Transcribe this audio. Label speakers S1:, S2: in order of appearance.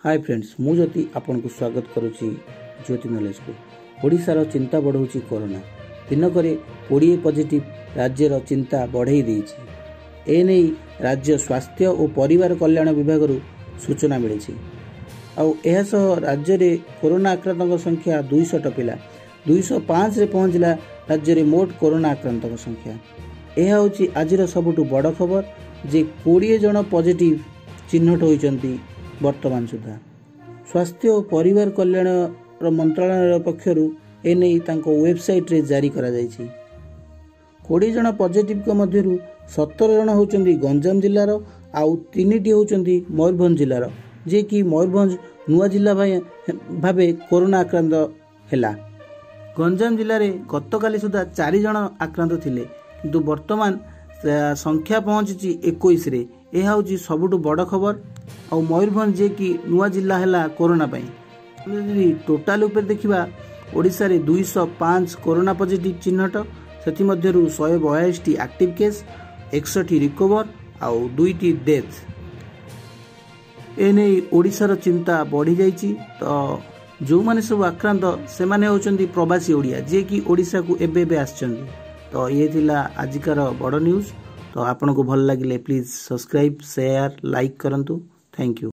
S1: Hi friends, मु ज्योति आपन को स्वागत करुच्ची ज्योति नॉलेज को। ओडिशार चिंता बढ़ाऊँच कोरोना। दिनक 20 पॉजिटिव राज्यर चिंता बढ़ाई देछि। एने राज्य स्वास्थ्य और परिवार कल्याण विभाग सूचना मिली। राज्य में कोरोना आक्रांत संख्या 200 टपिला 205 रे पहुंचला। राज्य में मोट कोरोना आक्रांत संख्या यह हूँ आज सबुठ बड़ खबर जे 20 जन पॉजिटिव चिन्हट होती। वर्तमान सुधा स्वास्थ्य और परिवार कल्याण मंत्रालय पक्षर एने वेबसाइट रे जारी करा जायछि। 20 जन पॉजिटिव को मध्य 17 जन होचंदी गंजाम जिलार आउ 3टी होचंदी मयूरभंज जिलार, जे कि मयूरभंज नुआ जिला भावे कोरोना आक्रांत हैला। गंजाम जिले में गतकाली सुधा 4 जन आक्रांत थिले, किंतु वर्तमान संख्या पहुंची 21 रे। यह हूँ सबुठ बड़ खबर। और मयूरभंज जे कि नुआ जिला है कोरोना पाई टोटाल उपर देखा ओडिशा रे 205 कोरोना पॉजिटिव चिन्हट, से 142 एक्टिव केस, 61 रिकवर आउ 2टी डेथ। एने ओडिशार चिंता बढ़ी जाइछि। तो जो माने सब आक्रांत से माने होचंदी प्रवासी ओडिया, जे कि ओडिशा को एबे आछंदी। तो ये थिला आजिकार बड़ न्यूज। तो आपन को भल लागिले प्लीज सब्सक्राइब, शेयर, लाइक करंतु। Thank you.